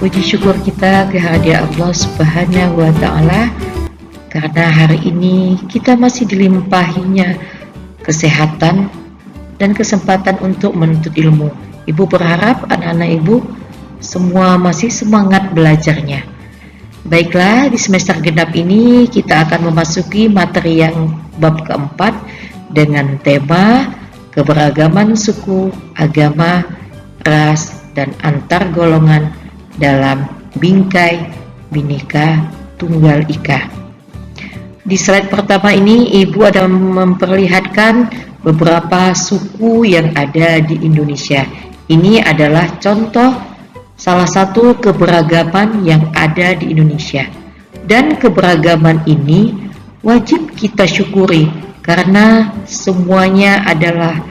Puji syukur kita kehadirat Allah Subhanahu wa Ta'ala, karena hari ini kita masih dilimpahinya kesehatan dan kesempatan untuk menuntut ilmu. Ibu berharap anak-anak ibu semua masih semangat belajarnya. Baiklah, di semester genap ini kita akan memasuki materi yang bab keempat dengan tema keberagaman suku, agama, ras, dan antar golongan dalam bingkai Bhinneka Tunggal Ika. Di slide pertama ini ibu ada memperlihatkan beberapa suku yang ada di Indonesia. Ini adalah contoh salah satu keberagaman yang ada di Indonesia. Dan keberagaman ini wajib kita syukuri karena semuanya adalah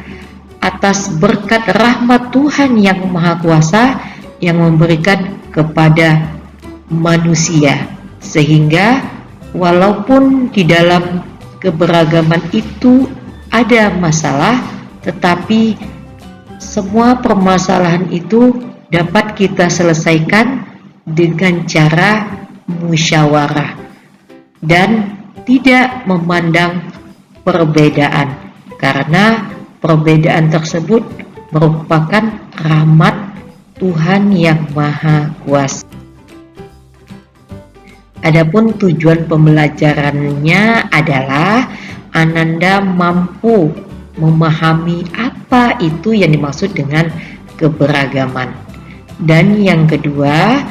atas berkat rahmat Tuhan yang Maha Kuasa yang memberikan kepada manusia, sehingga walaupun di dalam keberagaman itu ada masalah, tetapi semua permasalahan itu dapat kita selesaikan dengan cara musyawarah dan tidak memandang perbedaan, karena perbedaan tersebut merupakan rahmat Tuhan yang Maha Kuasa. Adapun tujuan pembelajarannya adalah Ananda mampu memahami apa itu yang dimaksud dengan keberagaman. Dan yang kedua,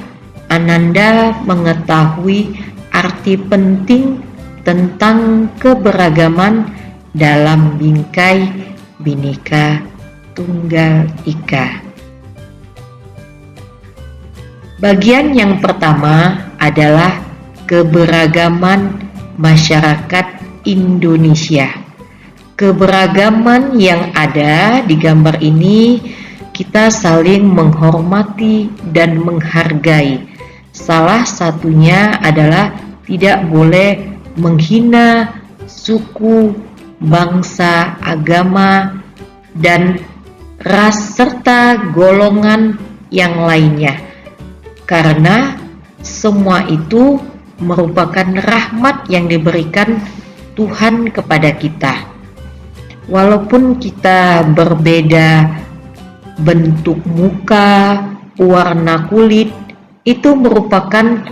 Ananda mengetahui arti penting tentang keberagaman dalam bingkai Bhinneka Tunggal Ika. Bagian yang pertama adalah keberagaman masyarakat Indonesia. Keberagaman yang ada di gambar ini kita saling menghormati dan menghargai. Salah satunya adalah tidak boleh menghina suku, bangsa, agama, dan ras serta golongan yang lainnya. Karena semua itu merupakan rahmat yang diberikan Tuhan kepada kita. Walaupun kita berbeda bentuk muka, warna kulit, itu merupakan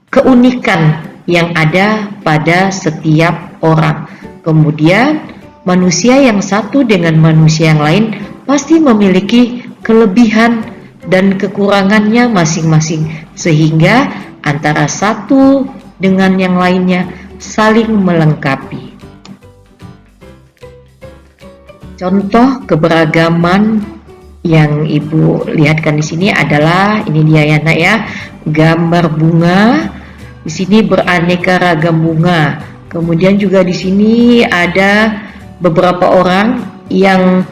keunikan yang ada pada setiap orang. Kemudian manusia yang satu dengan manusia yang lain pasti memiliki kelebihan dan kekurangannya masing-masing, sehingga antara satu dengan yang lainnya saling melengkapi. Contoh keberagaman yang ibu lihatkan di sini adalah, ini dia ya nak ya, gambar bunga. Di sini beraneka ragam bunga. Kemudian juga di sini ada beberapa orang yang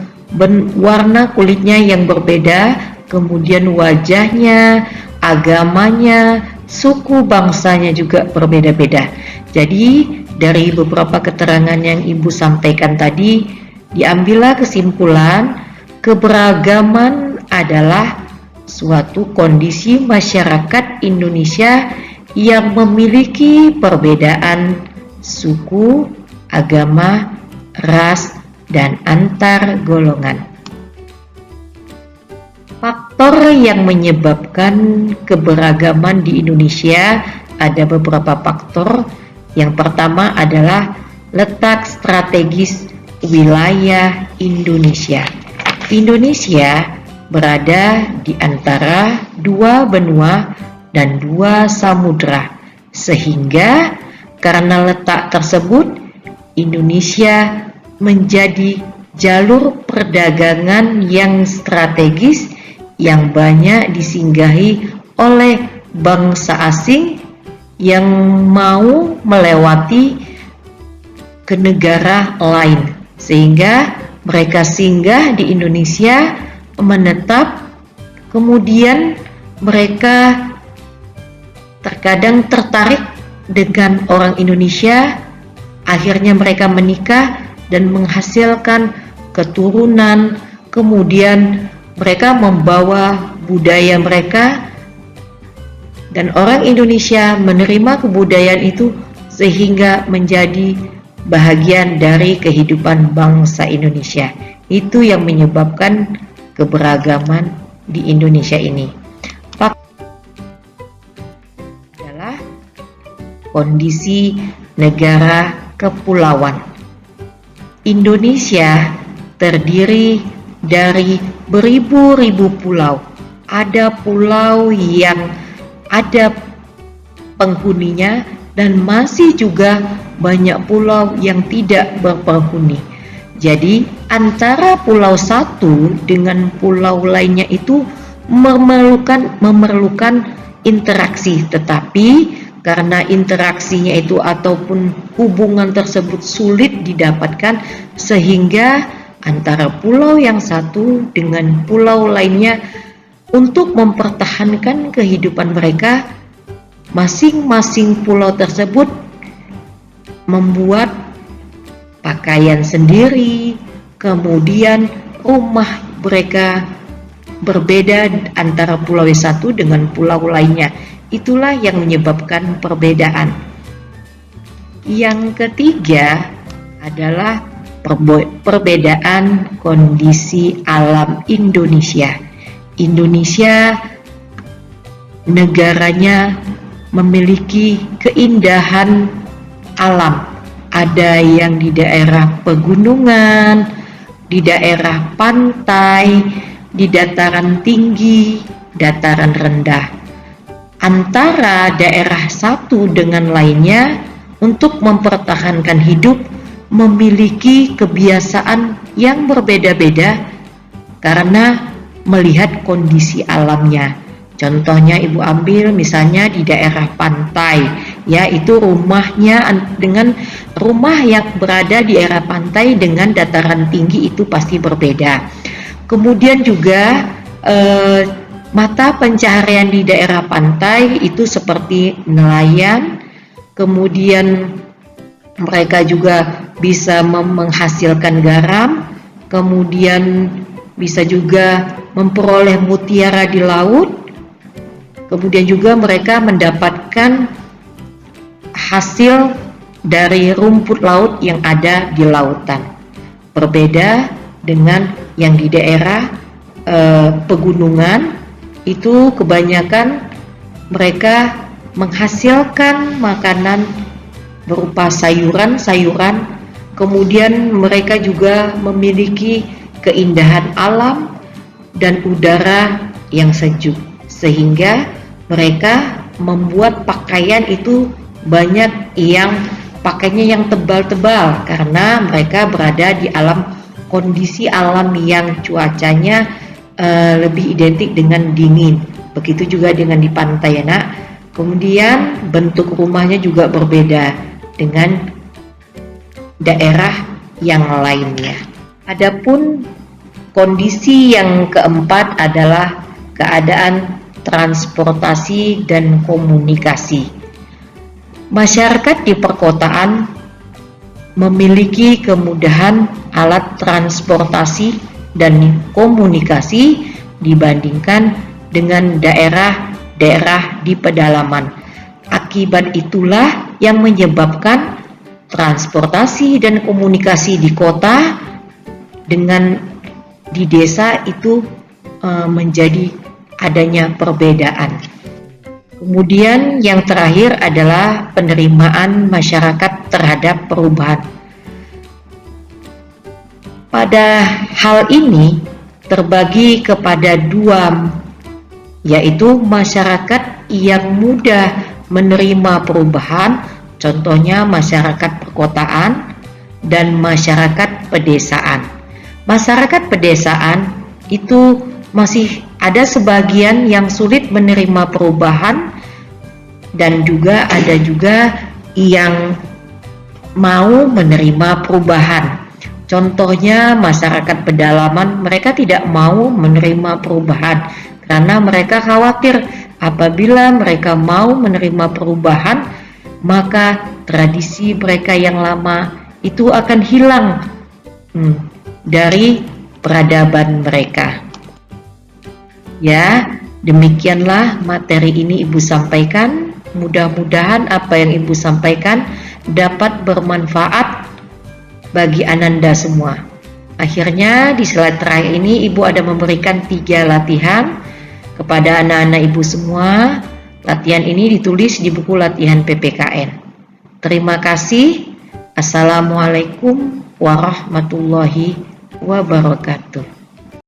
warna kulitnya yang berbeda, kemudian wajahnya, agamanya, suku bangsanya juga berbeda-beda. Jadi dari beberapa keterangan yang ibu sampaikan tadi, diambillah kesimpulan keberagaman adalah suatu kondisi masyarakat Indonesia yang memiliki perbedaan suku, agama, ras, dan antar golongan. Faktor yang menyebabkan keberagaman di Indonesia ada beberapa faktor. Yang pertama adalah letak strategis wilayah Indonesia. Indonesia berada di antara dua benua dan dua samudra, sehingga karena letak tersebut Indonesia menjadi jalur perdagangan yang strategis yang banyak disinggahi oleh bangsa asing yang mau melewati ke negara lain, sehingga mereka singgah di Indonesia, menetap, kemudian mereka terkadang tertarik dengan orang Indonesia, akhirnya mereka menikah dan menghasilkan keturunan, kemudian mereka membawa budaya mereka Dan orang Indonesia menerima kebudayaan itu sehingga menjadi bahagian dari kehidupan bangsa Indonesia. Itu yang menyebabkan keberagaman di Indonesia ini. Adalah kondisi negara kepulauan. Indonesia terdiri dari beribu-ribu pulau. Ada pulau yang ada penghuninya dan masih juga banyak pulau yang tidak berpenghuni. Jadi antara pulau satu dengan pulau lainnya itu memerlukan interaksi, tetapi karena interaksinya itu ataupun hubungan tersebut sulit didapatkan, sehingga antara pulau yang satu dengan pulau lainnya untuk mempertahankan kehidupan mereka, masing-masing pulau tersebut membuat pakaian sendiri, kemudian rumah mereka berbeda antara pulau satu dengan pulau lainnya. Itulah yang menyebabkan perbedaan. Yang ketiga adalah perbedaan kondisi alam Indonesia. Indonesia negaranya memiliki keindahan alam. Ada yang di daerah pegunungan, di daerah pantai, di dataran tinggi, dataran rendah. Antara daerah satu dengan lainnya untuk mempertahankan hidup memiliki kebiasaan yang berbeda-beda karena melihat kondisi alamnya. Contohnya ibu ambil misalnya di daerah pantai, yaitu rumahnya dengan rumah yang berada di daerah pantai dengan dataran tinggi itu pasti berbeda. Kemudian juga mata pencaharian di daerah pantai itu seperti nelayan, kemudian mereka juga bisa menghasilkan garam, kemudian bisa juga memperoleh mutiara di laut, kemudian juga mereka mendapatkan hasil dari rumput laut yang ada di lautan. Berbeda dengan yang di daerah pegunungan, itu kebanyakan mereka menghasilkan makanan berupa sayuran-sayuran, kemudian mereka juga memiliki keindahan alam dan udara yang sejuk, sehingga mereka membuat pakaian itu banyak yang pakainya yang tebal-tebal karena mereka berada di kondisi alam yang cuacanya lebih identik dengan dingin. Begitu juga dengan di pantai, ya nak. Kemudian bentuk rumahnya juga berbeda dengan daerah yang lainnya. Adapun kondisi yang keempat adalah keadaan transportasi dan komunikasi. Masyarakat di perkotaan memiliki kemudahan alat transportasi dan komunikasi dibandingkan dengan daerah-daerah di pedalaman. Akibat itulah yang menyebabkan transportasi dan komunikasi di kota dengan di desa itu menjadi adanya perbedaan. Kemudian yang terakhir adalah penerimaan masyarakat terhadap perubahan. Pada hal ini terbagi kepada dua, yaitu masyarakat yang mudah menerima perubahan, contohnya masyarakat perkotaan dan masyarakat pedesaan. Masyarakat pedesaan itu masih ada sebagian yang sulit menerima perubahan dan juga ada juga yang mau menerima perubahan. Contohnya masyarakat pedalaman, mereka tidak mau menerima perubahan karena mereka khawatir apabila mereka mau menerima perubahan, maka tradisi mereka yang lama itu akan hilang dari peradaban mereka. Ya, Demikianlah materi ini Ibu sampaikan. Mudah-mudahan apa yang Ibu sampaikan dapat bermanfaat bagi Ananda semua. Akhirnya di slide terakhir ini Ibu ada memberikan 3 latihan kepada anak-anak Ibu semua. Latihan ini ditulis di buku latihan PPKN. Terima kasih. Assalamualaikum warahmatullahi wabarakatuh.